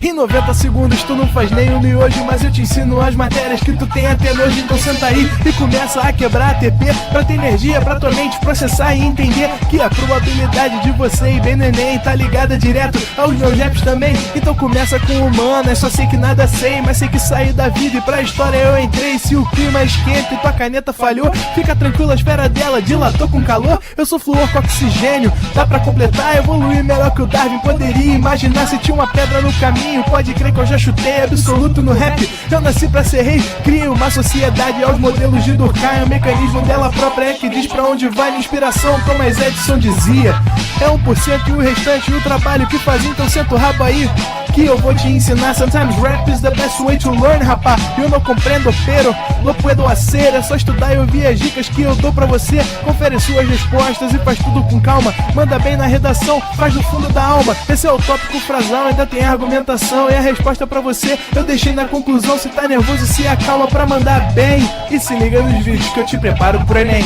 Em 90 segundos tu não faz nem um miojo, mas eu te ensino as matérias que tu tem até nojo. Então senta aí e começa a quebrar ATP pra ter energia pra tua mente processar e entender que a probabilidade de você ir bem no Enem tá ligada direto aos meus raps também. Então começa com humanas, só sei que nada sei, mas sei que saí da vida e pra história eu entrei. Se o clima esquenta e tua caneta falhou, fica tranquilo, a esfera dela dilatou com calor. Eu sou flúor com oxigênio, dá pra completar, evoluir melhor que o Darwin poderia imaginar. Se tinha uma pedra no caminho, pode crer que eu já chutei absoluto no rap. Eu nasci pra ser rei, criei uma sociedade aos modelos de Durkheim. O mecanismo dela própria é que diz pra onde vai minha inspiração. Thomas Edison dizia, é 1% e o restante o trabalho que fazia. Então senta o rabo aí que eu vou te ensinar. Sometimes rap is the best way to learn, rapá. Eu não compreendo, pero não puedo hacer. É só estudar e ouvir as dicas que eu dou pra você. Confere suas respostas e faz tudo com calma. Manda bem na redação, faz do fundo da alma. Esse é o tópico frasal, ainda tem argumentação. E a resposta pra você eu deixei na conclusão. Se tá nervoso, se acalma pra mandar bem. E se liga nos vídeos que eu te preparo pro Enem.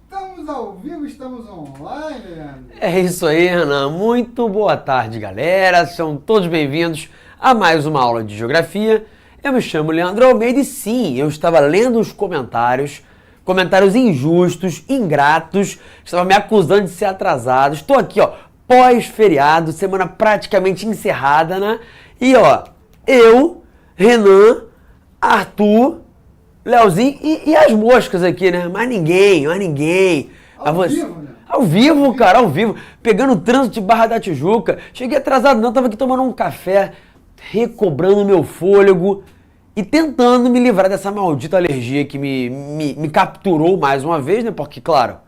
Estamos ao vivo, estamos online, Leandro. É isso aí, Renan. Muito boa tarde, galera. Sejam todos bem-vindos a mais uma aula de Geografia. Eu me chamo Leandro Almeida e sim, eu estava lendo os comentários injustos, ingratos, estavam me acusando de ser atrasado. Estou aqui, ó, pós-feriado, semana praticamente encerrada, né? E, ó, eu, Renan, Arthur, Leozinho e as moscas aqui, né? Mais ninguém. Ao vivo, né? Ao vivo, cara, ao vivo. Pegando o trânsito de Barra da Tijuca. Cheguei atrasado não, tava aqui tomando um café, recobrando meu fôlego e tentando me livrar dessa maldita alergia que me capturou mais uma vez, né? Porque, claro,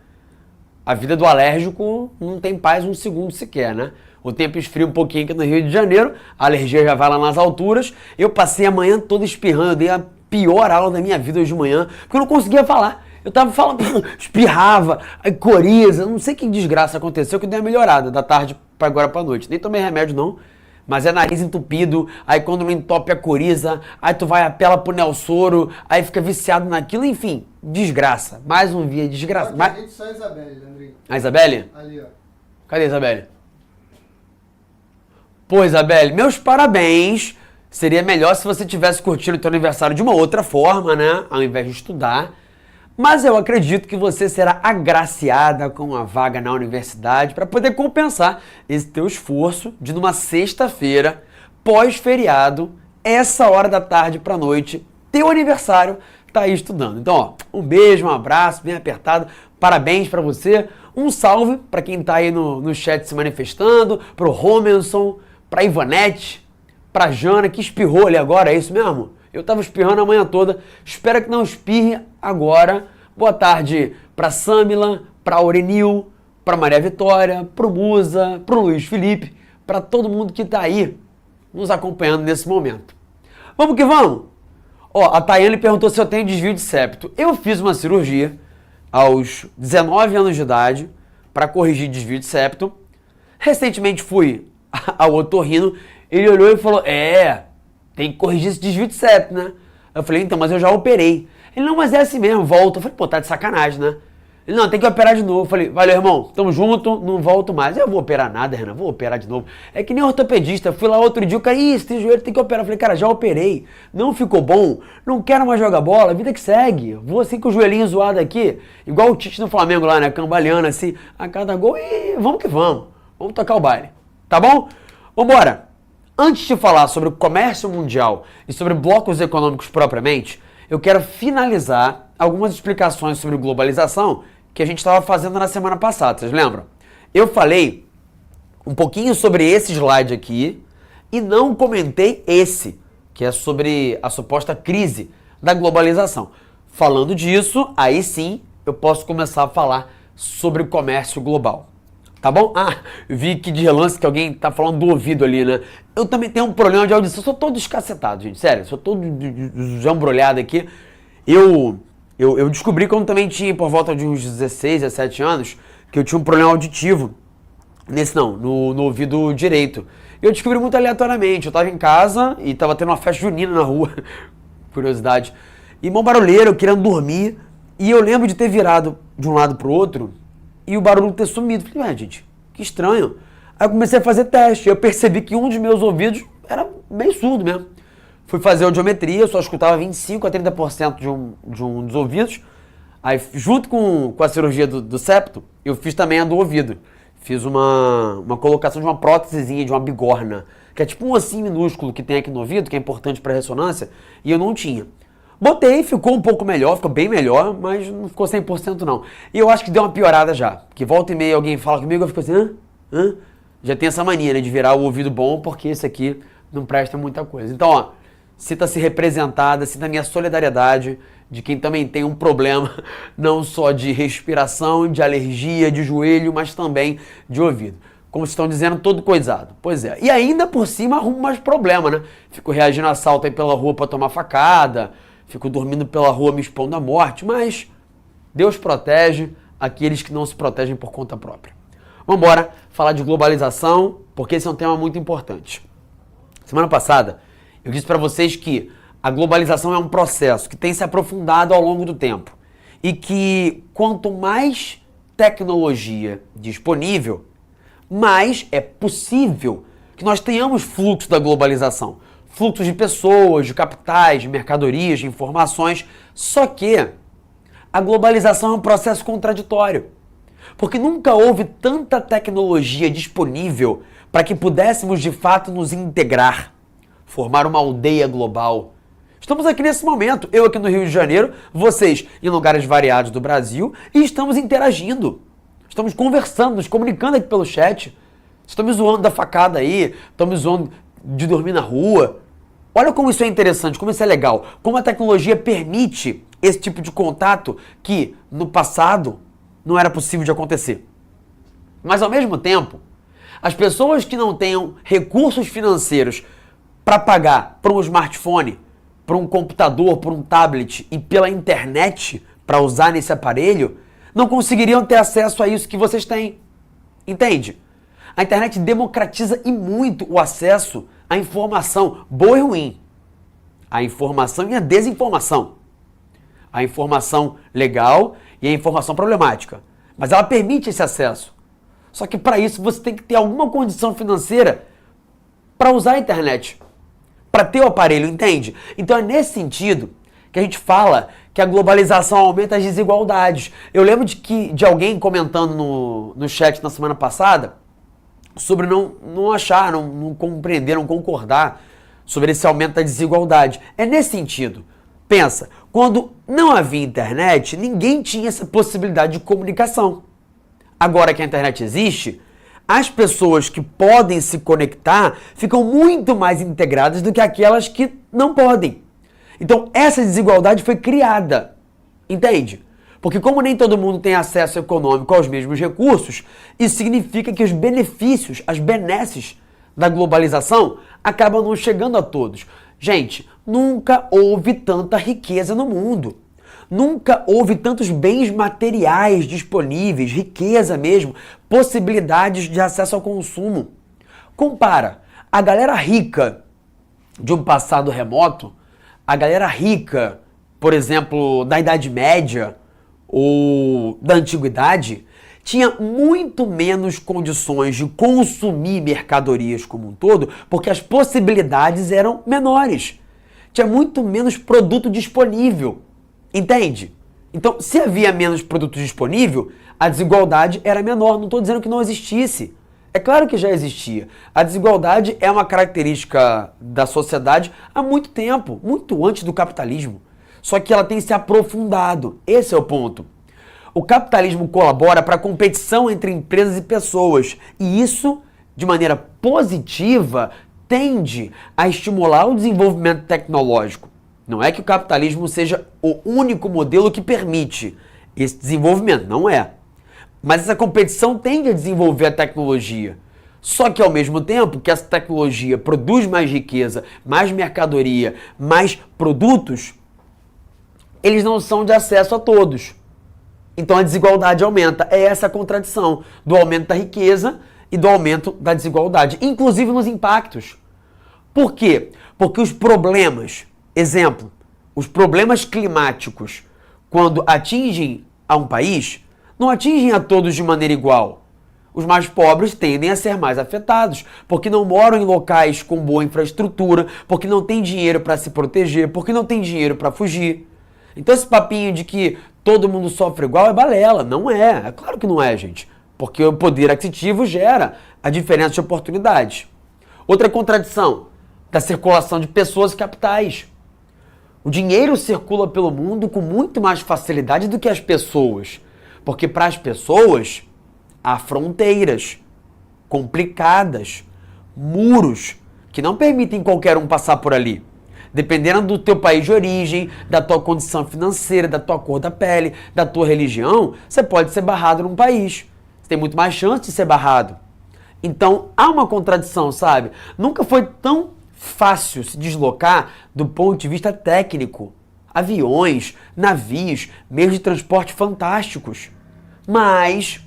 a vida do alérgico não tem paz um segundo sequer, né? O tempo esfria um pouquinho aqui no Rio de Janeiro, a alergia já vai lá nas alturas. Eu passei a manhã toda espirrando, eu dei a pior aula da minha vida hoje de manhã, porque eu não conseguia falar. Eu tava falando, espirrava, aí coriza, não sei que desgraça aconteceu, que deu uma melhorada da tarde pra agora pra noite. Nem tomei remédio não, mas é nariz entupido, aí quando não entope a coriza, aí tu vai apela pro Nelsoro, aí fica viciado naquilo, enfim, desgraça. Mais um dia, desgraça. Mas... a gente só a Isabelle, Leandrinho. A Isabelle? Ali, ó. Cadê a Isabelle? Pô, Isabelle, meus parabéns. Seria melhor se você tivesse curtido o teu aniversário de uma outra forma, né? Ao invés de estudar. Mas eu acredito que você será agraciada com uma vaga na universidade para poder compensar esse teu esforço de numa sexta-feira, pós-feriado, essa hora da tarde pra noite, teu aniversário, tá aí estudando. Então, ó, um beijo, um abraço, bem apertado, parabéns pra você, um salve pra quem tá aí no chat se manifestando, pro Romenson, pra Ivanete, pra Jana, que espirrou ali agora, é isso mesmo? Eu tava espirrando a manhã toda, espero que não espirre agora. Boa tarde pra Samila, pra Aurenil, pra Maria Vitória, pro Musa, pro Luiz Felipe, pra todo mundo que tá aí nos acompanhando nesse momento. Vamos que vamos? Ó, a Tayane perguntou se eu tenho desvio de septo. Eu fiz uma cirurgia aos 19 anos de idade pra corrigir desvio de septo. Recentemente fui ao otorrino. Ele olhou e falou, tem que corrigir esse desvio de septo, né? Eu falei, então, mas eu já operei. Ele, não, mas é assim mesmo, volta. Eu falei, pô, tá de sacanagem, né? Ele, não, tem que operar de novo. Eu falei, valeu, irmão, tamo junto, não volto mais. Eu vou operar nada, Renan, vou operar de novo. É que nem ortopedista, fui lá outro dia, o cara, esse teu joelho tem que operar. Eu falei, cara, já operei, não ficou bom, não quero mais jogar bola, vida que segue. Vou assim com o joelhinho zoado aqui, igual o Tite no Flamengo lá, né, cambaleando assim, a cada gol, e vamos que vamos tocar o baile, tá bom? Vambora! Antes de falar sobre o comércio mundial e sobre blocos econômicos propriamente, eu quero finalizar algumas explicações sobre globalização que a gente estava fazendo na semana passada, vocês lembram? Eu falei um pouquinho sobre esse slide aqui e não comentei esse, que é sobre a suposta crise da globalização. Falando disso, aí sim eu posso começar a falar sobre o comércio global. Tá bom? Ah, eu vi que de relance que alguém tá falando do ouvido ali, né? Eu também tenho um problema de audição, eu sou todo escacetado, gente, sério, sou todo jambrolhado aqui. Eu descobri quando também tinha por volta de uns 16, 17 anos, que eu tinha um problema auditivo. No ouvido direito. E eu descobri muito aleatoriamente. Eu tava em casa e tava tendo uma festa junina na rua. Curiosidade. E mó barulheiro, eu querendo dormir. E eu lembro de ter virado de um lado pro outro e o barulho ter sumido. Falei, gente, que estranho. Aí eu comecei a fazer teste. Eu percebi que um dos meus ouvidos era bem surdo mesmo. Fui fazer audiometria, eu só escutava 25 a 30% de um dos ouvidos. Aí, junto com a cirurgia do septo, eu fiz também a do ouvido. Fiz uma colocação de uma prótesezinha, de uma bigorna, que é tipo um ossinho minúsculo que tem aqui no ouvido, que é importante para ressonância, e eu não tinha. Botei, ficou um pouco melhor, ficou bem melhor, mas não ficou 100% não. E eu acho que deu uma piorada já, que volta e meia alguém fala comigo, eu fico assim, hã? Já tem essa mania, né, de virar o ouvido bom, porque esse aqui não presta muita coisa. Então, ó, sinta-se representada, sinta a minha solidariedade de quem também tem um problema, não só de respiração, de alergia, de joelho, mas também de ouvido. Como vocês estão dizendo, todo coisado. Pois é. E ainda por cima arrumo mais problema, né? Fico reagindo a assalto aí pela rua pra tomar facada, fico dormindo pela rua me expondo à morte, mas Deus protege aqueles que não se protegem por conta própria. Vamos embora falar de globalização, porque esse é um tema muito importante. Semana passada, eu disse para vocês que a globalização é um processo que tem se aprofundado ao longo do tempo e que quanto mais tecnologia disponível, mais é possível que nós tenhamos fluxo da globalização. Fluxo de pessoas, de capitais, de mercadorias, de informações. Só que a globalização é um processo contraditório. Porque nunca houve tanta tecnologia disponível para que pudéssemos de fato nos integrar, formar uma aldeia global. Estamos aqui nesse momento, eu aqui no Rio de Janeiro, vocês em lugares variados do Brasil, e estamos interagindo. Estamos conversando, nos comunicando aqui pelo chat. Estamos zoando da facada aí, estamos zoando de dormir na rua. Olha como isso é interessante, como isso é legal. Como a tecnologia permite esse tipo de contato que no passado não era possível de acontecer. Mas ao mesmo tempo, as pessoas que não tenham recursos financeiros para pagar por um smartphone, por um computador, por um tablet e pela internet para usar nesse aparelho, não conseguiriam ter acesso a isso que vocês têm. Entende? A internet democratiza e muito o acesso à informação boa e ruim. A informação e a desinformação. A informação legal e a informação problemática. Mas ela permite esse acesso. Só que para isso você tem que ter alguma condição financeira para usar a internet. Para ter o aparelho, entende? Então é nesse sentido que a gente fala que a globalização aumenta as desigualdades. Eu lembro de alguém comentando no chat na semana passada sobre não achar, não compreender, não concordar sobre esse aumento da desigualdade. É nesse sentido. Pensa, quando não havia internet, ninguém tinha essa possibilidade de comunicação. Agora que a internet existe, as pessoas que podem se conectar ficam muito mais integradas do que aquelas que não podem. Então, essa desigualdade foi criada, entende? Porque como nem todo mundo tem acesso econômico aos mesmos recursos, isso significa que os benefícios, as benesses da globalização acabam não chegando a todos. Gente, nunca houve tanta riqueza no mundo. Nunca houve tantos bens materiais disponíveis, riqueza mesmo, possibilidades de acesso ao consumo. Compara a galera rica de um passado remoto, a galera rica, por exemplo, da Idade Média ou da Antiguidade, tinha muito menos condições de consumir mercadorias como um todo, porque as possibilidades eram menores. Tinha muito menos produto disponível. Entende? Então, se havia menos produto disponível, a desigualdade era menor. Não estou dizendo que não existisse. É claro que já existia. A desigualdade é uma característica da sociedade há muito tempo, muito antes do capitalismo. Só que ela tem se aprofundado. Esse é o ponto. O capitalismo colabora para a competição entre empresas e pessoas. E isso, de maneira positiva, tende a estimular o desenvolvimento tecnológico. Não é que o capitalismo seja o único modelo que permite esse desenvolvimento, não é. Mas essa competição tende a desenvolver a tecnologia. Só que ao mesmo tempo que essa tecnologia produz mais riqueza, mais mercadoria, mais produtos, eles não são de acesso a todos. Então a desigualdade aumenta. É essa a contradição do aumento da riqueza e do aumento da desigualdade, inclusive nos impactos. Por quê? Porque os problemas, exemplo, os problemas climáticos, quando atingem a um país, não atingem a todos de maneira igual. Os mais pobres tendem a ser mais afetados, porque não moram em locais com boa infraestrutura, porque não tem dinheiro para se proteger, porque não tem dinheiro para fugir. Então esse papinho de que todo mundo sofre igual é balela. Não é. É claro que não é, gente. Porque o poder aquisitivo gera a diferença de oportunidades. Outra contradição da circulação de pessoas e capitais. O dinheiro circula pelo mundo com muito mais facilidade do que as pessoas. Porque para as pessoas há fronteiras complicadas, muros que não permitem qualquer um passar por ali. Dependendo do teu país de origem, da tua condição financeira, da tua cor da pele, da tua religião, você pode ser barrado num país. Você tem muito mais chance de ser barrado. Então, há uma contradição, sabe? Nunca foi tão fácil se deslocar do ponto de vista técnico. Aviões, navios, meios de transporte fantásticos. Mas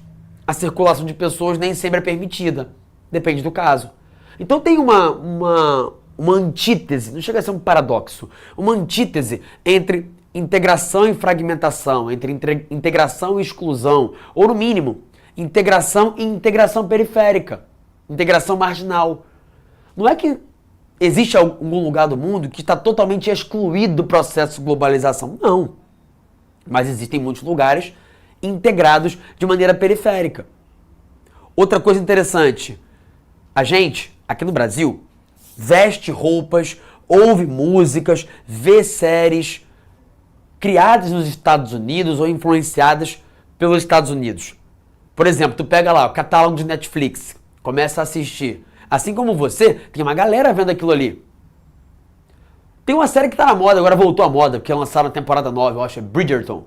a circulação de pessoas nem sempre é permitida. Depende do caso. Então tem uma antítese, não chega a ser um paradoxo, uma antítese entre integração e fragmentação, entre integração e exclusão, ou no mínimo, integração e integração periférica, integração marginal. Não é que existe algum lugar do mundo que está totalmente excluído do processo de globalização, não. Mas existem muitos lugares integrados de maneira periférica. Outra coisa interessante, a gente, aqui no Brasil, veste roupas, ouve músicas, vê séries criadas nos Estados Unidos ou influenciadas pelos Estados Unidos. Por exemplo, tu pega lá o catálogo de Netflix, começa a assistir. Assim como você, tem uma galera vendo aquilo ali. Tem uma série que tá na moda, agora voltou à moda, porque lançaram a temporada 9, eu acho, é Bridgerton.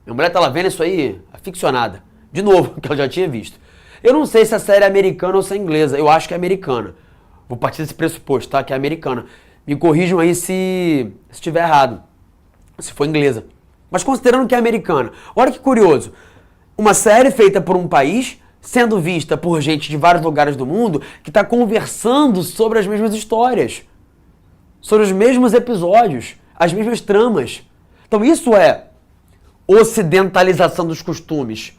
Minha mulher tá lá vendo isso aí, aficionada. De novo, que ela já tinha visto. Eu não sei se a série é americana ou se é inglesa, eu acho que é americana. Vou partir desse pressuposto, tá? Que é americana. Me corrijam aí se estiver errado. Se for inglesa. Mas considerando que é americana. Olha que curioso. Uma série feita por um país, sendo vista por gente de vários lugares do mundo, que está conversando sobre as mesmas histórias. Sobre os mesmos episódios. As mesmas tramas. Então isso é ocidentalização dos costumes.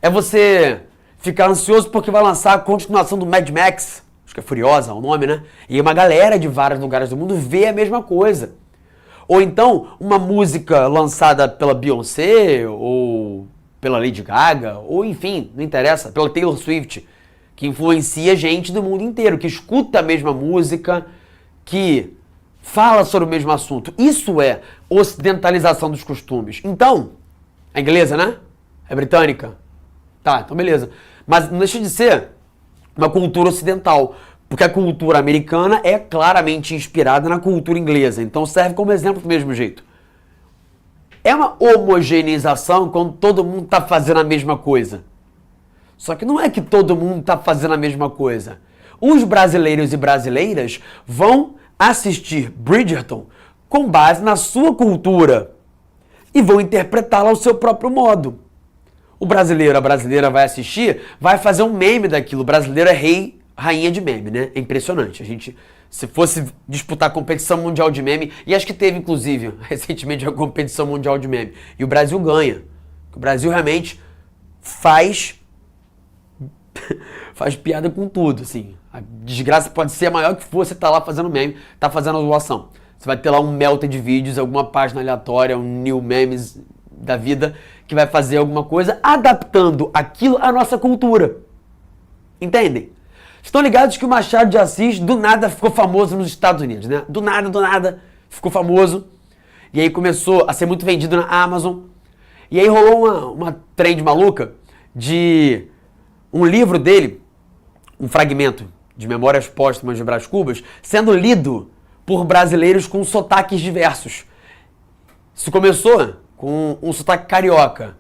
É você ficar ansioso porque vai lançar a continuação do Mad Max. Acho que é Furiosa o nome, né? E uma galera de vários lugares do mundo vê a mesma coisa. Ou então, uma música lançada pela Beyoncé, ou pela Lady Gaga, ou enfim, não interessa, pela Taylor Swift, que influencia gente do mundo inteiro, que escuta a mesma música, que fala sobre o mesmo assunto. Isso é ocidentalização dos costumes. Então, é inglesa, né? É britânica? Tá, então beleza. Mas não deixa de ser uma cultura ocidental, porque a cultura americana é claramente inspirada na cultura inglesa, então serve como exemplo do mesmo jeito. É uma homogeneização quando todo mundo está fazendo a mesma coisa. Só que não é que todo mundo está fazendo a mesma coisa. Os brasileiros e brasileiras vão assistir Bridgerton com base na sua cultura e vão interpretá-la ao seu próprio modo. O brasileiro, a brasileira vai assistir, vai fazer um meme daquilo. O brasileiro é rei, rainha de meme, né? É impressionante. A gente, se fosse disputar a competição mundial de meme, e acho que teve, inclusive, recentemente, a competição mundial de meme, e o Brasil ganha. O Brasil realmente faz piada com tudo, assim. A desgraça pode ser a maior que for, você tá lá fazendo meme, tá fazendo a zoação. Você vai ter lá um melta de vídeos, alguma página aleatória, um new memes da vida, que vai fazer alguma coisa adaptando aquilo à nossa cultura. Entendem? Estão ligados que o Machado de Assis do nada ficou famoso nos Estados Unidos, né? Do nada ficou famoso. E aí começou a ser muito vendido na Amazon. E aí rolou uma trend maluca de um livro dele, um fragmento de Memórias Póstumas de Brás Cubas, sendo lido por brasileiros com sotaques diversos. Isso começou com um sotaque carioca.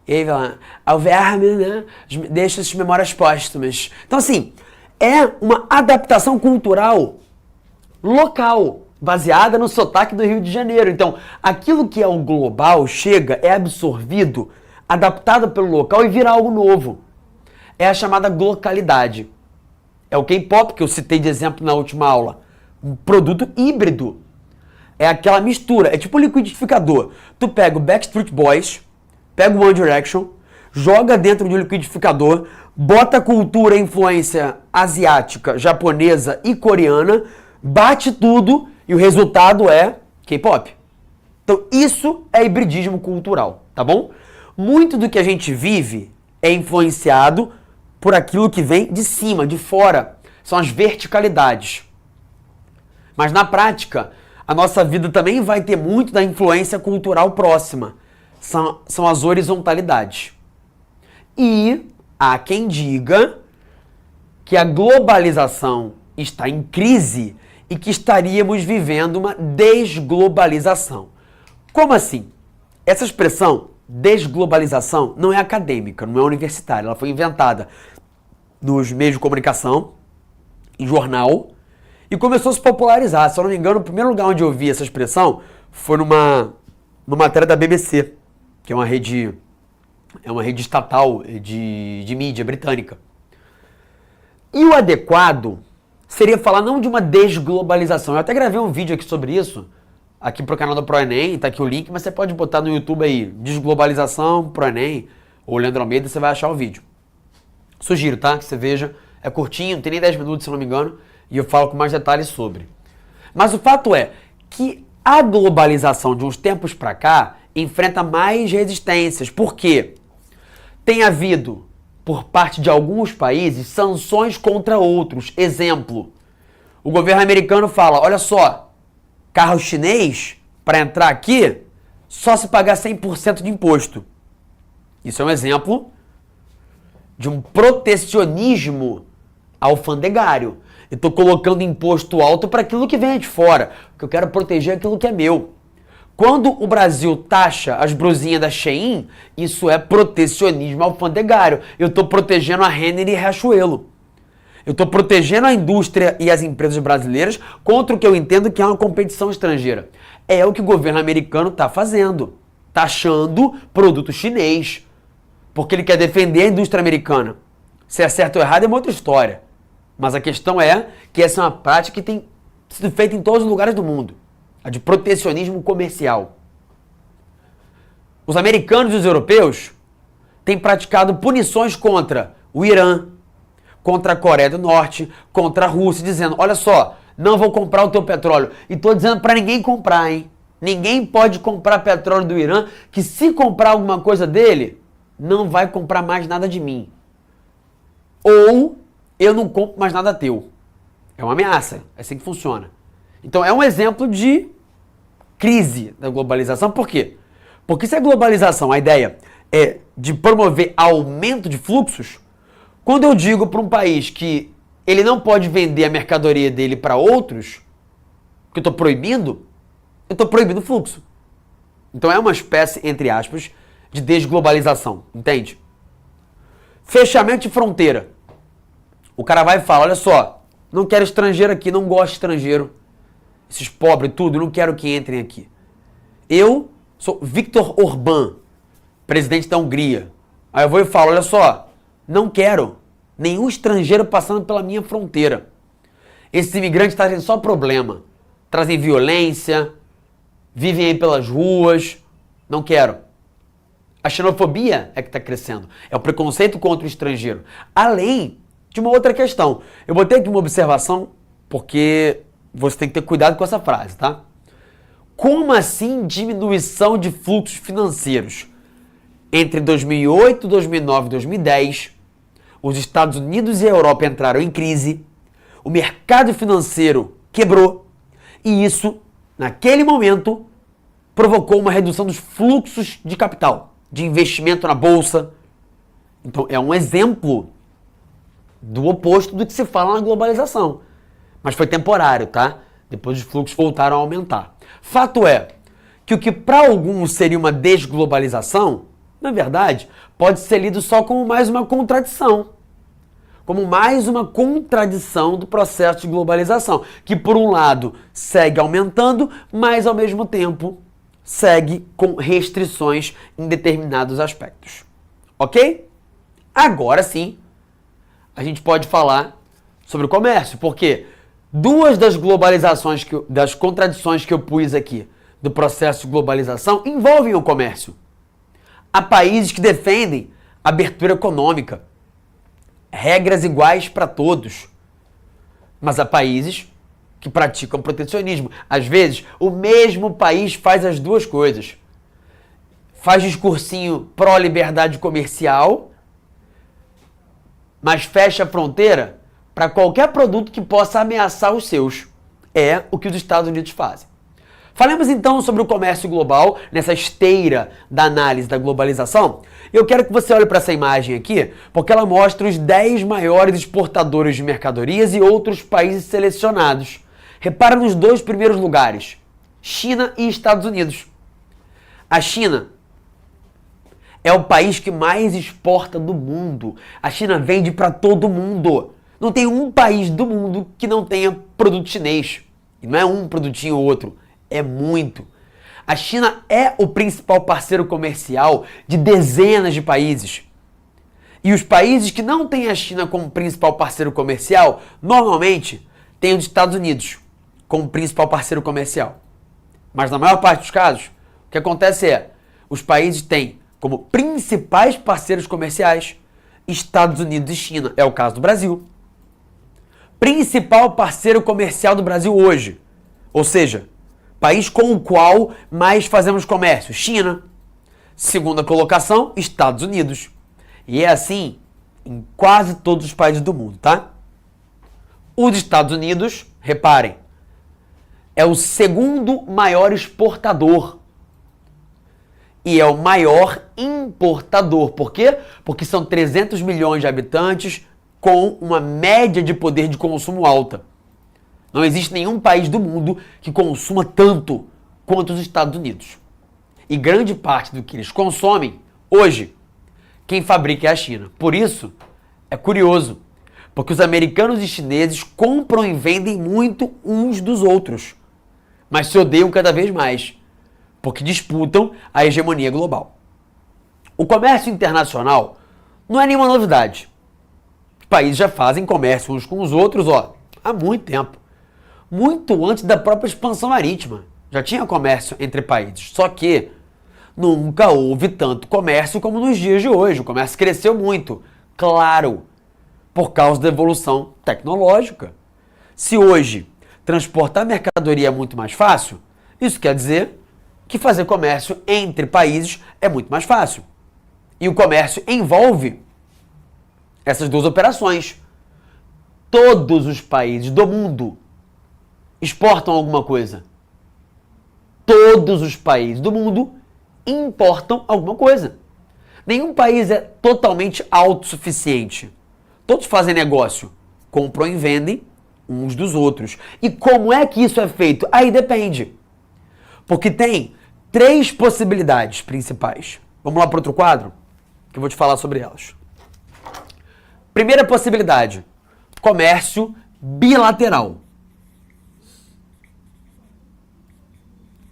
E aí vai lá, ao verme, né? Deixa as memórias póstumas. Então assim, é uma adaptação cultural local, baseada no sotaque do Rio de Janeiro. Então, aquilo que é o global chega, é absorvido adaptado pelo local e vira algo novo. É a chamada localidade. É o K-pop que eu citei de exemplo na última aula. Um produto híbrido. É aquela mistura, é tipo um liquidificador. Tu pega o Backstreet Boys, pega o One Direction, joga dentro de um liquidificador, bota cultura e influência asiática, japonesa e coreana, bate tudo e o resultado é K-pop. Então isso é hibridismo cultural, tá bom? Muito do que a gente vive é influenciado por aquilo que vem de cima, de fora. São as verticalidades. Mas na prática, a nossa vida também vai ter muito da influência cultural próxima. São as horizontalidades. E há quem diga que a globalização está em crise e que estaríamos vivendo uma desglobalização. Como assim? Essa expressão, desglobalização, não é acadêmica, não é universitária. Ela foi inventada nos meios de comunicação, em jornal, e começou a se popularizar. Se eu não me engano, o primeiro lugar onde eu vi essa expressão foi numa matéria da BBC, que é uma rede estatal de mídia britânica. E o adequado seria falar não de uma desglobalização. Eu até gravei um vídeo aqui sobre isso, aqui pro canal do ProEnem, tá aqui o link, mas você pode botar no YouTube aí, desglobalização, ProEnem, ou Leandro Almeida, você vai achar o vídeo. Sugiro, tá? Que você veja. É curtinho, não tem nem 10 minutos, se eu não me engano, e eu falo com mais detalhes sobre. Mas o fato é que a globalização de uns tempos pra cá enfrenta mais resistências. Por quê? Tem havido, por parte de alguns países, sanções contra outros. Exemplo, o governo americano fala, olha só, carro chinês, para entrar aqui, só se pagar 100% de imposto. Isso é um exemplo de um protecionismo alfandegário. Eu estou colocando imposto alto para aquilo que vem de fora, porque eu quero proteger aquilo que é meu. Quando o Brasil taxa as brusinhas da Shein, isso é protecionismo alfandegário. Eu estou protegendo a Renner e Riachuelo. Eu estou protegendo a indústria e as empresas brasileiras contra o que eu entendo que é uma competição estrangeira. É o que o governo americano está fazendo, taxando produto chinês, porque ele quer defender a indústria americana. Se é certo ou errado é uma outra história. Mas a questão é que essa é uma prática que tem sido feita em todos os lugares do mundo. A de protecionismo comercial. Os americanos e os europeus têm praticado punições contra o Irã, contra a Coreia do Norte, contra a Rússia, dizendo, olha só, não vou comprar o teu petróleo. E estou dizendo para ninguém comprar, hein? Ninguém pode comprar petróleo do Irã, que se comprar alguma coisa dele, não vai comprar mais nada de mim. Ou eu não compro mais nada teu. É uma ameaça, é assim que funciona. Então é um exemplo de crise da globalização. Por quê? Porque se a globalização, a ideia é de promover aumento de fluxos, quando eu digo para um país que ele não pode vender a mercadoria dele para outros, que eu estou proibindo o fluxo. Então é uma espécie, entre aspas, de desglobalização, entende? Fechamento de fronteira. O cara vai e fala, olha só, não quero estrangeiro aqui, não gosto de estrangeiro. Esses pobres, tudo, não quero que entrem aqui. Eu sou Viktor Orbán, presidente da Hungria. Aí eu vou e falo, olha só, não quero nenhum estrangeiro passando pela minha fronteira. Esses imigrantes trazem só problema. Trazem violência, vivem aí pelas ruas. Não quero. A xenofobia é que está crescendo. É o preconceito contra o estrangeiro. Além de uma outra questão. Eu botei aqui uma observação porque você tem que ter cuidado com essa frase, tá? Como assim diminuição de fluxos financeiros? Entre 2008, 2009 e 2010, os Estados Unidos e a Europa entraram em crise, o mercado financeiro quebrou e isso, naquele momento, provocou uma redução dos fluxos de capital, de investimento na bolsa. Então é um exemplo do oposto do que se fala na globalização. Mas foi temporário, tá? Depois os fluxos voltaram a aumentar. Fato é que o que para alguns seria uma desglobalização, na verdade, pode ser lido só como mais uma contradição. Como mais uma contradição do processo de globalização, que por um lado segue aumentando, mas ao mesmo tempo segue com restrições em determinados aspectos. Ok? Agora sim, a gente pode falar sobre o comércio, porque duas das globalizações, das contradições que eu pus aqui do processo de globalização envolvem o comércio. Há países que defendem abertura econômica, regras iguais para todos, mas há países que praticam protecionismo. Às vezes, o mesmo país faz as duas coisas. Faz discursinho pró-liberdade comercial, mas fecha a fronteira para qualquer produto que possa ameaçar os seus. É o que os Estados Unidos fazem. Falemos então sobre o comércio global, nessa esteira da análise da globalização. Eu quero que você olhe para essa imagem aqui, porque ela mostra os 10 maiores exportadores de mercadorias e outros países selecionados. Repara nos 2 primeiros lugares, China e Estados Unidos. A China é o país que mais exporta do mundo. A China vende para todo mundo. Não tem um país do mundo que não tenha produto chinês. E não é um produtinho ou outro, é muito. A China é o principal parceiro comercial de dezenas de países. E os países que não têm a China como principal parceiro comercial, normalmente têm os Estados Unidos como principal parceiro comercial. Mas na maior parte dos casos, o que acontece é, os países têm como principais parceiros comerciais Estados Unidos e China. É o caso do Brasil. Principal parceiro comercial do Brasil hoje. Ou seja, país com o qual mais fazemos comércio, China. Segunda colocação, Estados Unidos. E é assim em quase todos os países do mundo, tá? Os Estados Unidos, reparem, é o segundo maior exportador. E é o maior importador. Por quê? Porque são 300 milhões de habitantes com uma média de poder de consumo alta. Não existe nenhum país do mundo que consuma tanto quanto os Estados Unidos. E grande parte do que eles consomem, hoje, quem fabrica é a China. Por isso, é curioso, porque os americanos e chineses compram e vendem muito uns dos outros, mas se odeiam cada vez mais, porque disputam a hegemonia global. O comércio internacional não é nenhuma novidade. Os países já fazem comércio uns com os outros, há muito tempo. Muito antes da própria expansão marítima. Já tinha comércio entre países. Só que nunca houve tanto comércio como nos dias de hoje. O comércio cresceu muito. Claro, por causa da evolução tecnológica. Se hoje transportar mercadoria é muito mais fácil, isso quer dizer que fazer comércio entre países é muito mais fácil. E o comércio envolve essas duas operações. Todos os países do mundo exportam alguma coisa. Todos os países do mundo importam alguma coisa. Nenhum país é totalmente autossuficiente. Todos fazem negócio, compram e vendem uns dos outros. E como é que isso é feito? Aí depende. Porque tem 3 possibilidades principais. Vamos lá para outro quadro, que eu vou te falar sobre elas. Primeira possibilidade, comércio bilateral.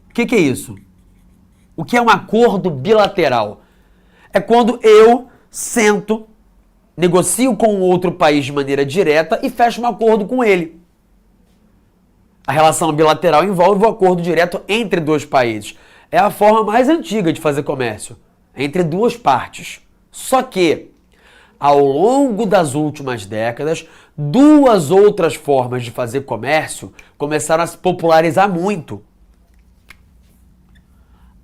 O que é isso? O que é um acordo bilateral? É quando eu sento, negocio com outro país de maneira direta e fecho um acordo com ele. A relação bilateral envolve o acordo direto entre 2 países. É a forma mais antiga de fazer comércio, entre 2 partes. Só que, ao longo das últimas décadas, 2 outras formas de fazer comércio começaram a se popularizar muito.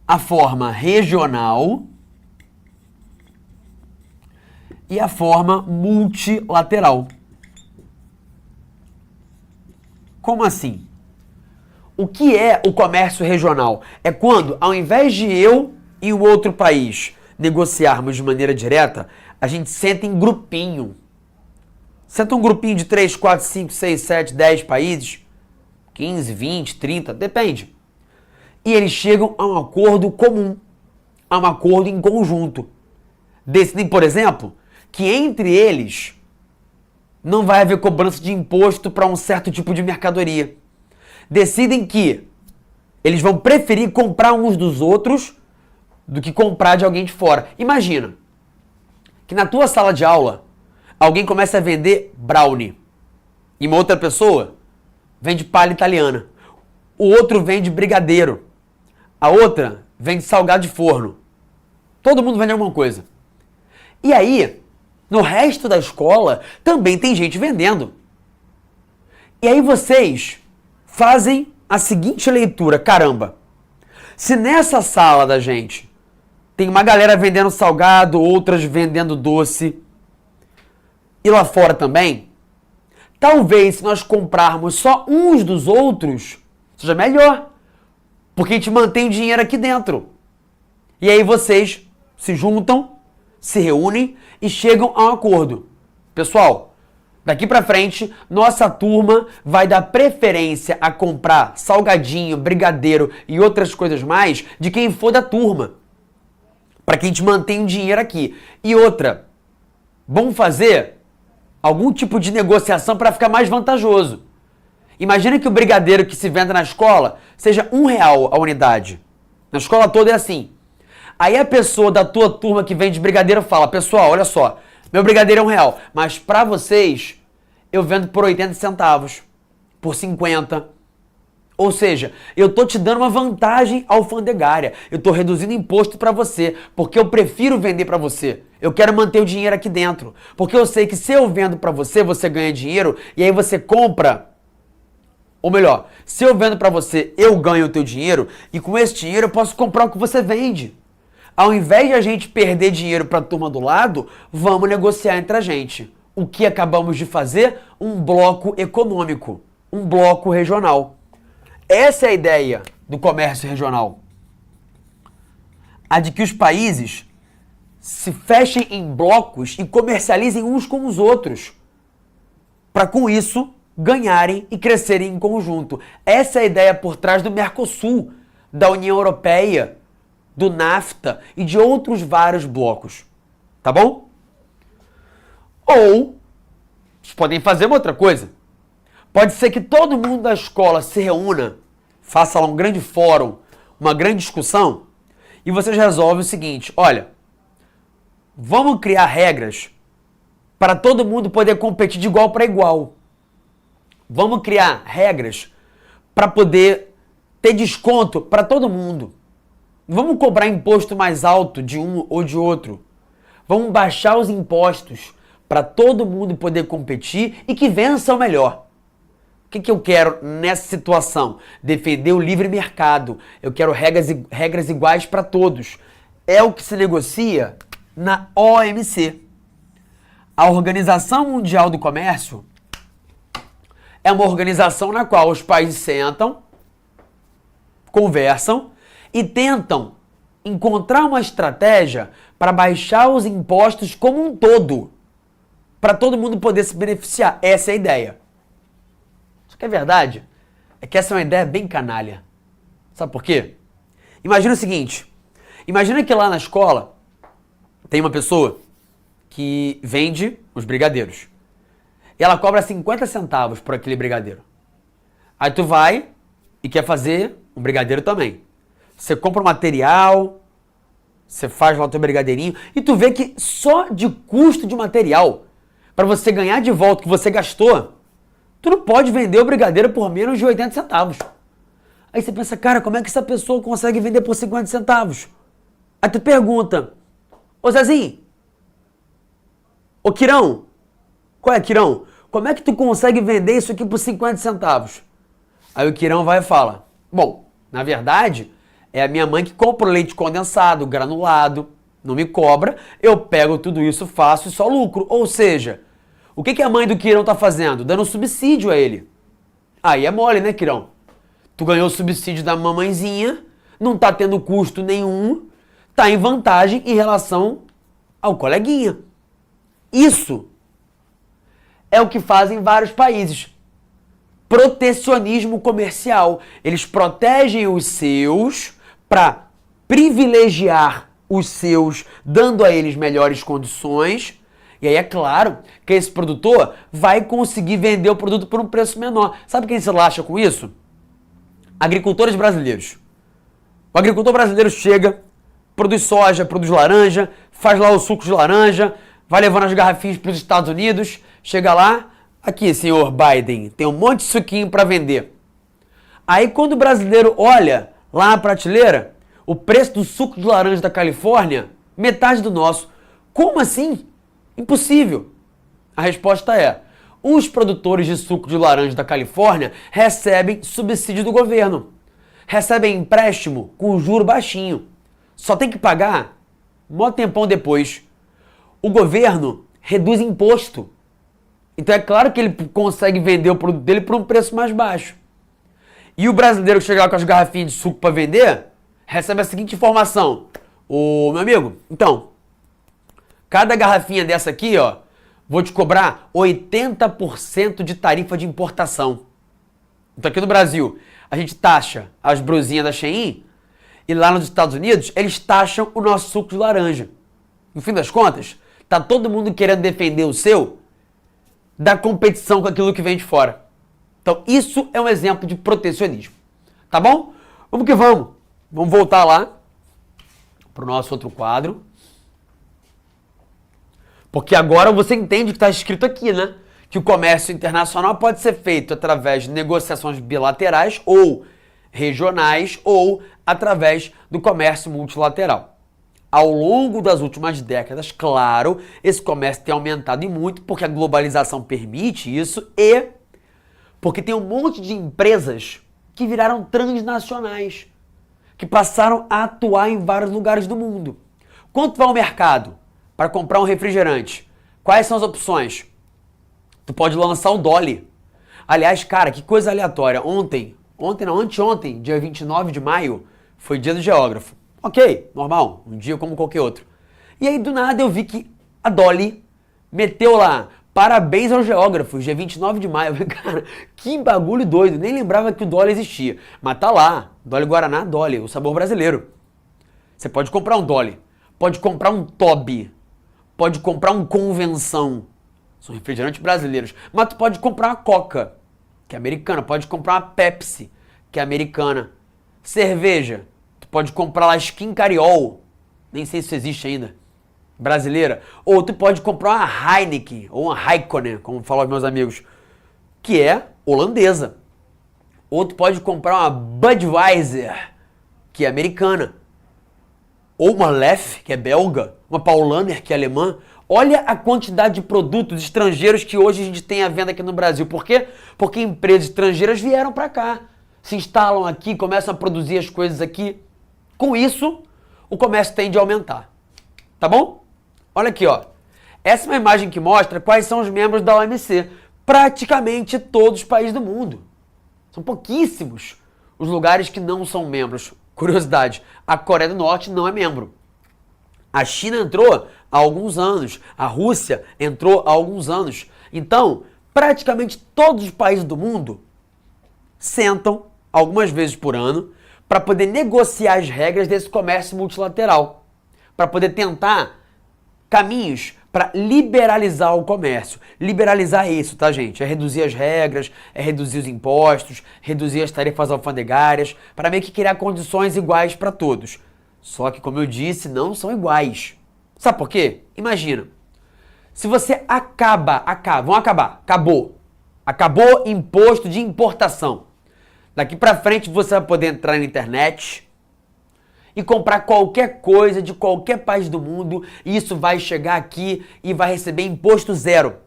A forma regional e a forma multilateral. Como assim? O que é o comércio regional? É quando, ao invés de eu e o outro país negociarmos de maneira direta, a gente senta em grupinho. Senta um grupinho de 3, 4, 5, 6, 7, 10 países, 15, 20, 30, depende. E eles chegam a um acordo comum, a um acordo em conjunto. Decidem, por exemplo, que entre eles não vai haver cobrança de imposto para um certo tipo de mercadoria. Decidem que Eles vão preferir comprar uns dos outros do que comprar de alguém de fora. Imagina que na tua sala de aula alguém começa a vender brownie e uma outra pessoa vende palha italiana. O outro vende brigadeiro. A outra vende salgado de forno. Todo mundo vende alguma coisa. E aí, no resto da escola, também tem gente vendendo. E aí vocês fazem a seguinte leitura. Caramba, se nessa sala da gente tem uma galera vendendo salgado, outras vendendo doce, e lá fora também, talvez se nós comprarmos só uns dos outros, seja melhor. Porque a gente mantém o dinheiro aqui dentro. E aí vocês se juntam, se reúnem e chegam a um acordo. Pessoal, daqui pra frente, nossa turma vai dar preferência a comprar salgadinho, brigadeiro e outras coisas mais de quem for da turma. Para que a gente mantenha o dinheiro aqui. E outra, vamos fazer algum tipo de negociação para ficar mais vantajoso. Imagina que o brigadeiro que se vende na escola seja R$1 a unidade. Na escola toda é assim. Aí a pessoa da tua turma que vende brigadeiro fala, pessoal, olha só, meu brigadeiro é R$1, mas para vocês eu vendo por 80 centavos, por 50. Ou seja, eu tô te dando uma vantagem alfandegária. Eu tô reduzindo imposto para você, porque eu prefiro vender para você. Eu quero manter o dinheiro aqui dentro, porque eu sei que se eu vendo para você, você ganha dinheiro e aí você compra. Ou melhor, se eu vendo para você, eu ganho o teu dinheiro e com esse dinheiro eu posso comprar o que você vende. Ao invés de a gente perder dinheiro para a turma do lado, vamos negociar entre a gente. O que acabamos de fazer? Um bloco econômico, um bloco regional. Essa é a ideia do comércio regional. A de que os países se fechem em blocos e comercializem uns com os outros, para com isso ganharem e crescerem em conjunto. Essa é a ideia por trás do Mercosul, da União Europeia, do NAFTA e de outros vários blocos. Tá bom? Ou, vocês podem fazer uma outra coisa. Pode ser que todo mundo da escola se reúna, faça lá um grande fórum, uma grande discussão, e vocês resolvem o seguinte, olha, vamos criar regras para todo mundo poder competir de igual para igual. Vamos criar regras para poder ter desconto para todo mundo. Vamos cobrar imposto mais alto de um ou de outro. Vamos baixar os impostos para todo mundo poder competir e que vença o melhor. O que eu quero nessa situação? Defender o livre mercado. Eu quero regras iguais para todos. É o que se negocia na OMC. A Organização Mundial do Comércio é uma organização na qual os países sentam, conversam e tentam encontrar uma estratégia para baixar os impostos como um todo, para todo mundo poder se beneficiar. Essa é a ideia. Só que a verdade é que essa é uma ideia bem canalha. Sabe por quê? Imagina o seguinte, imagina que lá na escola tem uma pessoa que vende os brigadeiros. E ela cobra 50 centavos por aquele brigadeiro. Aí tu vai e quer fazer um brigadeiro também. Você compra o material, você faz lá o teu brigadeirinho e tu vê que só de custo de material, para você ganhar de volta o que você gastou, tu não pode vender o brigadeiro por menos de 80 centavos. Aí você pensa, cara, como é que essa pessoa consegue vender por 50 centavos? Aí tu pergunta, ô Zezinho, ô Quirão, qual é, Quirão? Como é que tu consegue vender isso aqui por 50 centavos? Aí o Quirão vai e fala, bom, na verdade, é a minha mãe que compra o leite condensado, granulado, não me cobra, eu pego tudo isso, faço e só lucro. Ou seja, o que a mãe do Quirão tá fazendo? Dando subsídio a ele. Aí é mole, né, Quirão? Tu ganhou o subsídio da mamãezinha, não tá tendo custo nenhum, tá em vantagem em relação ao coleguinha. Isso é o que fazem vários países. Protecionismo comercial. Eles protegem os seus para privilegiar os seus, dando a eles melhores condições. E aí é claro que esse produtor vai conseguir vender o produto por um preço menor. Sabe quem se lasca com isso? agricultores brasileiros. O agricultor brasileiro chega, produz soja, produz laranja, faz lá o suco de laranja, vai levando as garrafinhas para os Estados Unidos, chega lá, aqui, senhor Biden, tem um monte de suquinho para vender. Aí quando o brasileiro olha lá na prateleira, o preço do suco de laranja da Califórnia, metade do nosso. Como assim? Impossível. A resposta é: os produtores de suco de laranja da Califórnia recebem subsídio do governo. Recebem empréstimo com juro baixinho. Só tem que pagar mó tempão depois. O governo reduz imposto. Então é claro que ele consegue vender o produto dele por um preço mais baixo. E o brasileiro que chega lá com as garrafinhas de suco para vender, recebe a seguinte informação: ô meu amigo, então, cada garrafinha dessa aqui, ó, vou te cobrar 80% de tarifa de importação. Então aqui no Brasil, a gente taxa as brusinhas da Shein, e lá nos Estados Unidos, eles taxam o nosso suco de laranja. No fim das contas, tá todo mundo querendo defender o seu da competição com aquilo que vem de fora. Então isso é um exemplo de protecionismo. Tá bom? Vamos que vamos. Vamos voltar lá pro nosso outro quadro. Porque agora você entende o que está escrito aqui, né? Que o comércio internacional pode ser feito através de negociações bilaterais ou regionais ou através do comércio multilateral. Ao longo das últimas décadas, claro, esse comércio tem aumentado e muito porque a globalização permite isso e porque tem um monte de empresas que viraram transnacionais, que passaram a atuar em vários lugares do mundo. Quando tu vai ao mercado para comprar um refrigerante, quais são as opções? Tu pode lançar o Dolly. Aliás, cara, que coisa aleatória. Anteontem, dia 29 de maio, foi dia do geógrafo. Ok, normal, um dia como qualquer outro. E aí, do nada, eu vi que a Dolly meteu lá: parabéns aos geógrafos, dia 29 de maio. Cara, que bagulho doido, nem lembrava que o Dolly existia. Mas tá lá, Dolly Guaraná, Dolly, o sabor brasileiro. Você pode comprar um Dolly, pode comprar um Toby, pode comprar um Convenção, são refrigerantes brasileiros. Mas tu pode comprar uma Coca, que é americana, pode comprar uma Pepsi, que é americana. Cerveja, tu pode comprar lá Skin Cariol, nem sei se isso existe ainda, brasileira. Ou tu pode comprar uma Heineken, ou uma Raikkonen, como falam os meus amigos, que é holandesa. Ou tu pode comprar uma Budweiser, que é americana. Ou uma Lef, que é belga, uma Paulaner, que é alemã. Olha a quantidade de produtos estrangeiros que hoje a gente tem à venda aqui no Brasil. Por quê? Porque empresas estrangeiras vieram para cá, se instalam aqui, começam a produzir as coisas aqui. Com isso, o comércio tende a aumentar. Tá bom? Olha aqui, ó. Essa é uma imagem que mostra quais são os membros da OMC. Praticamente todos os países do mundo. São pouquíssimos os lugares que não são membros. Curiosidade, a Coreia do Norte não é membro. A China entrou há alguns anos, a Rússia entrou há alguns anos. Então, praticamente todos os países do mundo sentam algumas vezes por ano para poder negociar as regras desse comércio multilateral, para poder tentar caminhos para liberalizar o comércio. Liberalizar é isso, tá, gente? É reduzir as regras, é reduzir os impostos, reduzir as tarifas alfandegárias, para meio que criar condições iguais para todos. Só que, como eu disse, não são iguais. Sabe por quê? Imagina, se você acabou imposto de importação. Daqui para frente você vai poder entrar na internet e comprar qualquer coisa de qualquer país do mundo e isso vai chegar aqui e vai receber imposto zero.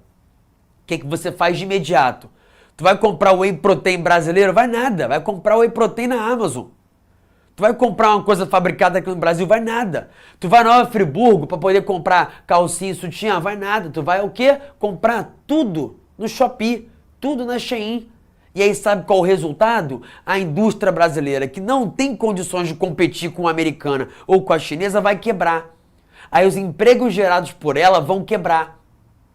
O que você faz de imediato? Tu vai comprar o whey protein brasileiro? Vai nada, vai comprar o whey protein na Amazon. Tu vai comprar uma coisa fabricada aqui no Brasil? Vai nada. Tu vai na Nova Friburgo para poder comprar calcinha e sutiã? Vai nada. Tu vai o quê? Comprar tudo no Shopee, tudo na Shein. E aí sabe qual o resultado? A indústria brasileira, que não tem condições de competir com a americana ou com a chinesa, vai quebrar. Aí os empregos gerados por ela vão quebrar,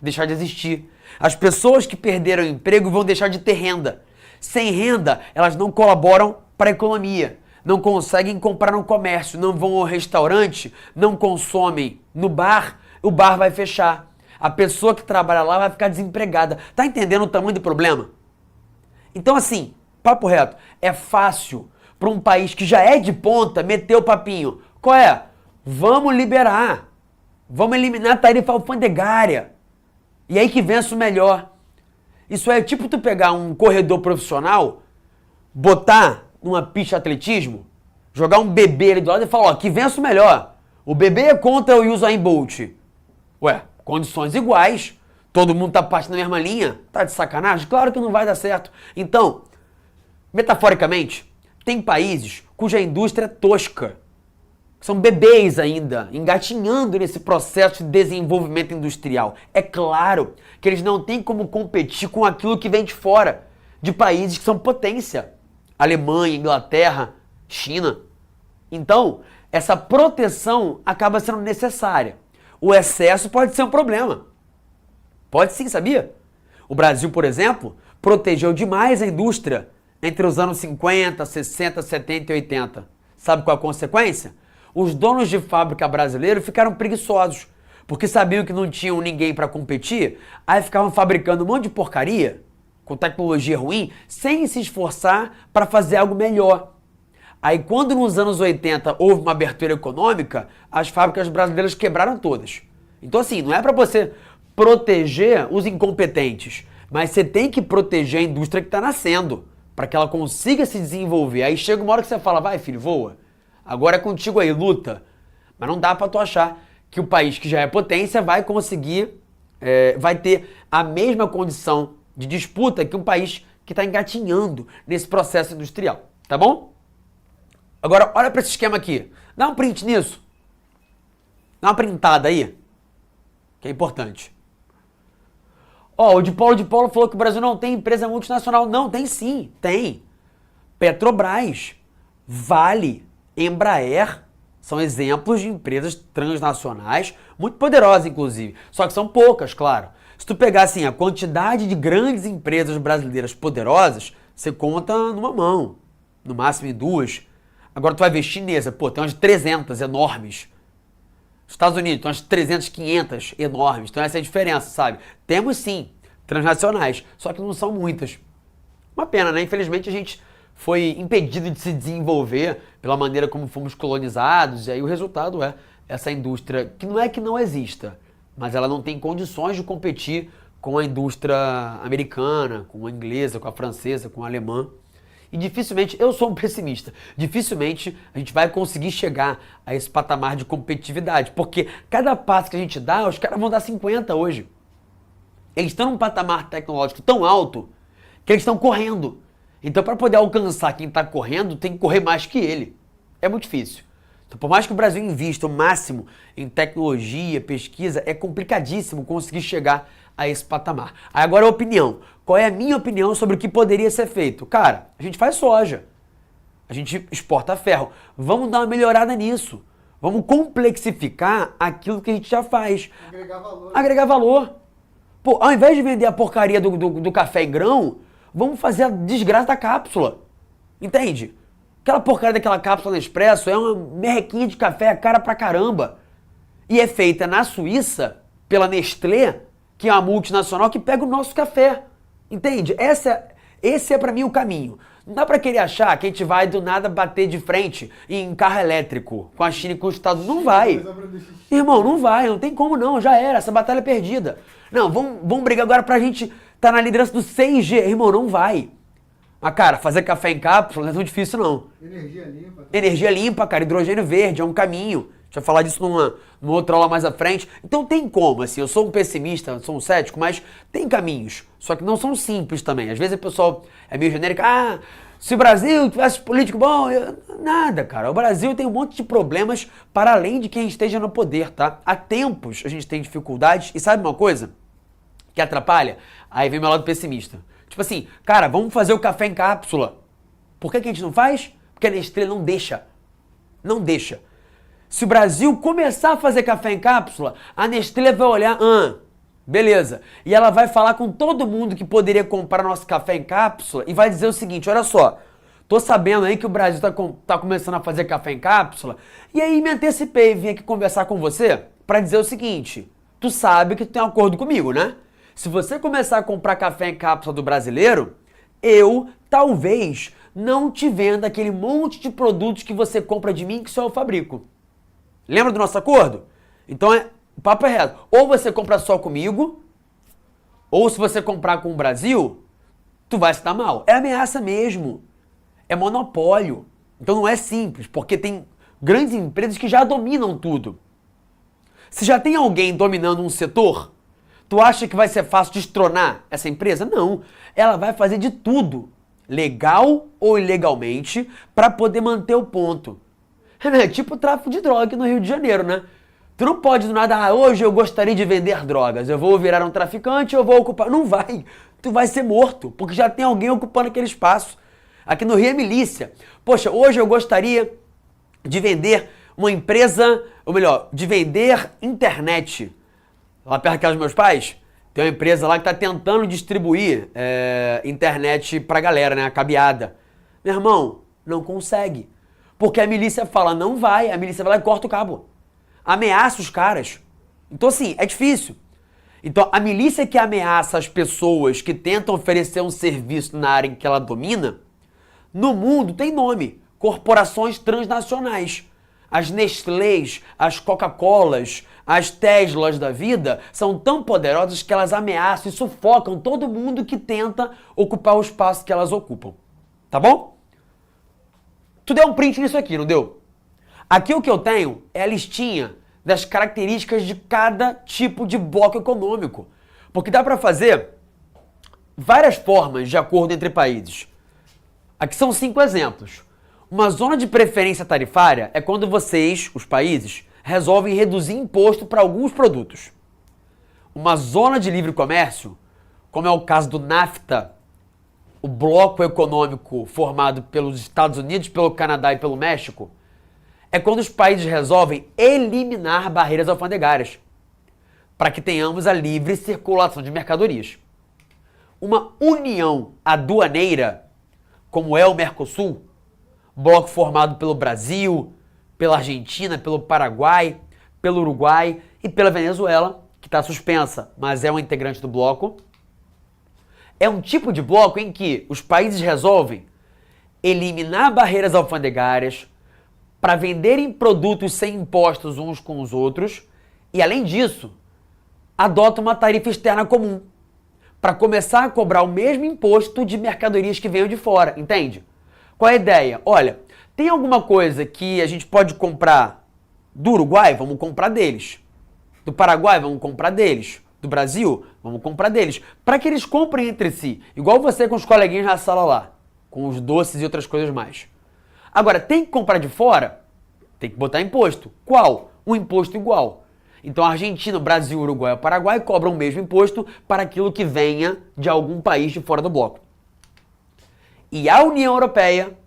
deixar de existir. As pessoas que perderam o emprego vão deixar de ter renda. Sem renda, elas não colaboram para a economia, não conseguem comprar no comércio, não vão ao restaurante, não consomem no bar, o bar vai fechar. A pessoa que trabalha lá vai ficar desempregada. Tá entendendo o tamanho do problema? Então, assim, papo reto, é fácil para um país que já é de ponta meter o papinho. Qual é? Vamos liberar. Vamos eliminar a tarifa alfandegária. E aí que vença o melhor. Isso é tipo tu pegar um corredor profissional, botar numa pista de atletismo, jogar um bebê ali do lado e falar, ó, que vença o melhor. O bebê é contra o Usain Bolt. Ué, condições iguais. Todo mundo tá partindo na mesma linha? Tá de sacanagem? Claro que não vai dar certo. Então, metaforicamente, tem países cuja indústria é tosca. São bebês ainda, engatinhando nesse processo de desenvolvimento industrial. É claro que eles não têm como competir com aquilo que vem de fora, de países que são potência. Alemanha, Inglaterra, China. Então, essa proteção acaba sendo necessária. O excesso pode ser um problema. Pode sim, sabia? O Brasil, por exemplo, protegeu demais a indústria entre os anos 50, 60, 70 e 80. Sabe qual a consequência? Os donos de fábrica brasileiros ficaram preguiçosos, porque sabiam que não tinham ninguém para competir, aí ficavam fabricando um monte de porcaria, com tecnologia ruim, sem se esforçar para fazer algo melhor. Aí quando nos anos 80 houve uma abertura econômica, as fábricas brasileiras quebraram todas. Então assim, não é para você proteger os incompetentes, mas você tem que proteger a indústria que está nascendo, para que ela consiga se desenvolver. Aí chega uma hora que você fala, vai filho, voa, agora é contigo aí, luta. Mas não dá para tu achar que o país que já é potência vai conseguir, vai ter a mesma condição de disputa que um país que está engatinhando nesse processo industrial, tá bom? Agora, olha para esse esquema aqui. Dá um print nisso. Dá uma printada aí, que é importante. Ó, o de Paulo falou que o Brasil não tem empresa multinacional. Não, tem sim, tem. Petrobras, Vale, Embraer, são exemplos de empresas transnacionais, muito poderosas, inclusive. Só que são poucas, claro. Se tu pegar, assim, a quantidade de grandes empresas brasileiras poderosas, você conta numa mão, no máximo em duas. Agora tu vai ver chinesa, pô, tem umas 300 enormes. Estados Unidos, tem umas 300, 500 enormes. Então essa é a diferença, sabe? Temos sim, transnacionais, só que não são muitas. Uma pena, né? Infelizmente a gente foi impedido de se desenvolver pela maneira como fomos colonizados, e aí o resultado é essa indústria, que não é que não exista, mas ela não tem condições de competir com a indústria americana, com a inglesa, com a francesa, com a alemã. E dificilmente, eu sou um pessimista, dificilmente a gente vai conseguir chegar a esse patamar de competitividade, porque cada passo que a gente dá, os caras vão dar 50 hoje. Eles estão num patamar tecnológico tão alto que eles estão correndo. Então, para poder alcançar quem está correndo, tem que correr mais que ele. É muito difícil. Então, por mais que o Brasil invista o máximo em tecnologia, pesquisa, é complicadíssimo conseguir chegar a esse patamar. Aí agora a opinião. Qual é a minha opinião sobre o que poderia ser feito? Cara, a gente faz soja. A gente exporta ferro. Vamos dar uma melhorada nisso. Vamos complexificar aquilo que a gente já faz. Agregar valor. Agregar valor. Pô, ao invés de vender a porcaria do café em grão, vamos fazer a desgraça da cápsula. Entende? Aquela porcaria daquela cápsula Nespresso é uma merrequinha de café, cara pra caramba. E é feita na Suíça pela Nestlé, que é uma multinacional que pega o nosso café. Entende? Esse é pra mim o caminho. Não dá pra querer achar que a gente vai do nada bater de frente em carro elétrico com a China e com os Estados Unidos. Não vai. Irmão, não vai. Não tem como não. Já era. Essa batalha é perdida. Não, vamos brigar agora pra gente tá na liderança do 6G. Irmão, não vai. Mas, cara, fazer café em cápsula não é tão difícil, não. Energia limpa. Energia limpa, cara. Hidrogênio verde é um caminho. A gente vai falar disso numa outra aula mais à frente. Então tem como, assim, eu sou um pessimista, sou um cético, mas tem caminhos. Só que não são simples também. Às vezes o pessoal é meio genérico. Ah, se o Brasil tivesse político bom... Nada, cara. O Brasil tem um monte de problemas para além de quem esteja no poder, tá? Há tempos a gente tem dificuldades. E sabe uma coisa que atrapalha? Aí vem meu lado pessimista. Tipo assim, cara, vamos fazer o café em cápsula. Por que a gente não faz? Porque a Nestlé não deixa. Não deixa. Se o Brasil começar a fazer café em cápsula, a Nestlé vai olhar, beleza. E ela vai falar com todo mundo que poderia comprar nosso café em cápsula e vai dizer o seguinte, olha só, tô sabendo aí que o Brasil tá começando a fazer café em cápsula, e aí me antecipei, vim aqui conversar com você para dizer o seguinte, tu sabe que tu tem um acordo comigo, né? Se você começar a comprar café em cápsula do brasileiro, eu talvez não te venda aquele monte de produtos que você compra de mim que só eu fabrico. Lembra do nosso acordo? Então, o papo é reto. Ou você compra só comigo, ou se você comprar com o Brasil, tu vai se dar mal. É ameaça mesmo. É monopólio. Então não é simples, porque tem grandes empresas que já dominam tudo. Se já tem alguém dominando um setor, tu acha que vai ser fácil destronar essa empresa? Não. Ela vai fazer de tudo, legal ou ilegalmente, para poder manter o ponto. É tipo o tráfico de droga aqui no Rio de Janeiro, né? Tu não pode do nada, hoje eu gostaria de vender drogas, eu vou virar um traficante, eu vou ocupar... Não vai. Tu vai ser morto, porque já tem alguém ocupando aquele espaço. Aqui no Rio é milícia. Poxa, hoje eu gostaria de vender uma empresa, ou melhor, de vender internet. Lá perto da casa dos meus pais, tem uma empresa lá que está tentando distribuir internet pra galera, né? A cabeada. Meu irmão, não consegue. Porque a milícia fala, não vai, a milícia vai lá e corta o cabo. Ameaça os caras. Então assim, é difícil. Então a milícia que ameaça as pessoas que tentam oferecer um serviço na área em que ela domina, no mundo tem nome, corporações transnacionais. As Nestlés, as Coca-Colas, as Teslas da vida são tão poderosas que elas ameaçam e sufocam todo mundo que tenta ocupar o espaço que elas ocupam. Tá bom? Tu deu um print nisso aqui, não deu? Aqui o que eu tenho é a listinha das características de cada tipo de bloco econômico. Porque dá para fazer várias formas de acordo entre países. Aqui são 5 exemplos. Uma zona de preferência tarifária é quando vocês, os países, resolvem reduzir imposto para alguns produtos. Uma zona de livre comércio, como é o caso do NAFTA, o bloco econômico formado pelos Estados Unidos, pelo Canadá e pelo México, é quando os países resolvem eliminar barreiras alfandegárias, para que tenhamos a livre circulação de mercadorias. Uma união aduaneira, como é o Mercosul, bloco formado pelo Brasil, pela Argentina, pelo Paraguai, pelo Uruguai e pela Venezuela, que está suspensa, mas é um integrante do bloco. É um tipo de bloco em que os países resolvem eliminar barreiras alfandegárias para venderem produtos sem impostos uns com os outros e, além disso, adotam uma tarifa externa comum para começar a cobrar o mesmo imposto de mercadorias que venham de fora, entende? Qual é a ideia? Olha, tem alguma coisa que a gente pode comprar do Uruguai? Vamos comprar deles. Do Paraguai? Vamos comprar deles. Do Brasil? Vamos comprar deles. Para que eles comprem entre si. Igual você com os coleguinhas na sala lá. Com os doces e outras coisas mais. Agora, tem que comprar de fora? Tem que botar imposto. Qual? Um imposto igual. Então a Argentina, o Brasil, o Uruguai e o Paraguai cobram o mesmo imposto para aquilo que venha de algum país de fora do bloco. E a União Europeia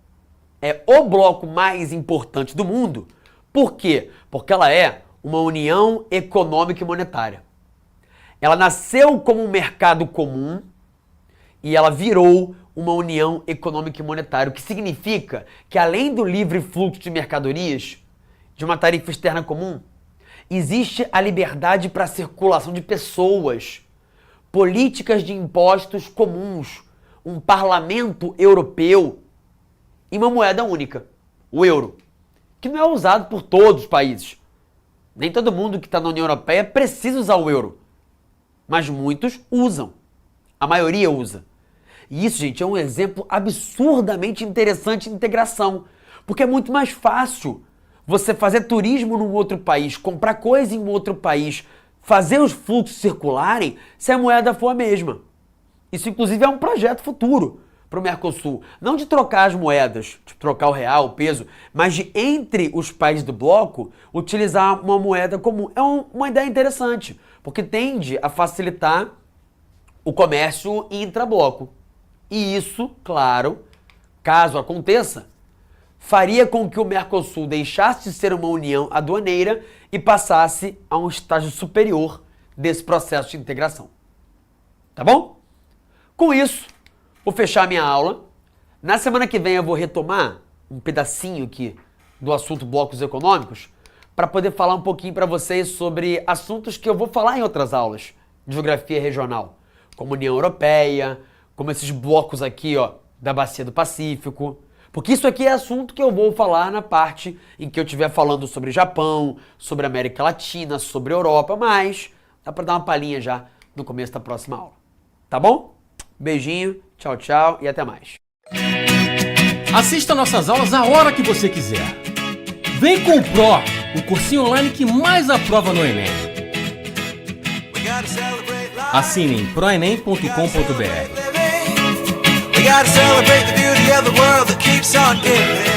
é o bloco mais importante do mundo. Por quê? Porque ela é uma união econômica e monetária. Ela nasceu como um mercado comum e ela virou uma união econômica e monetária, o que significa que além do livre fluxo de mercadorias, de uma tarifa externa comum, existe a liberdade para a circulação de pessoas, políticas de impostos comuns, um parlamento europeu e uma moeda única, o euro, que não é usado por todos os países. Nem todo mundo que está na União Europeia precisa usar o euro, mas muitos usam, a maioria usa. E isso, gente, é um exemplo absurdamente interessante de integração, porque é muito mais fácil você fazer turismo num outro país, comprar coisa em um outro país, fazer os fluxos circularem se a moeda for a mesma. Isso, inclusive, é um projeto futuro para o Mercosul. Não de trocar as moedas, de trocar o real, o peso, mas de, entre os países do bloco, utilizar uma moeda comum. É uma ideia interessante, porque tende a facilitar o comércio intra-bloco. E isso, claro, caso aconteça, faria com que o Mercosul deixasse de ser uma união aduaneira e passasse a um estágio superior desse processo de integração. Tá bom? Com isso, vou fechar minha aula. Na semana que vem eu vou retomar um pedacinho aqui do assunto blocos econômicos para poder falar um pouquinho para vocês sobre assuntos que eu vou falar em outras aulas de geografia regional, como União Europeia, como esses blocos aqui, ó, da Bacia do Pacífico. Porque isso aqui é assunto que eu vou falar na parte em que eu estiver falando sobre Japão, sobre América Latina, sobre Europa, mas dá pra dar uma palhinha já no começo da próxima aula. Tá bom? Beijinho, tchau, tchau e até mais. Assista nossas aulas a hora que você quiser. Vem com o Pro, o cursinho online que mais aprova no Enem. Assine em proenem.com.br. We gotta celebrate the beauty of the world that keeps on giving.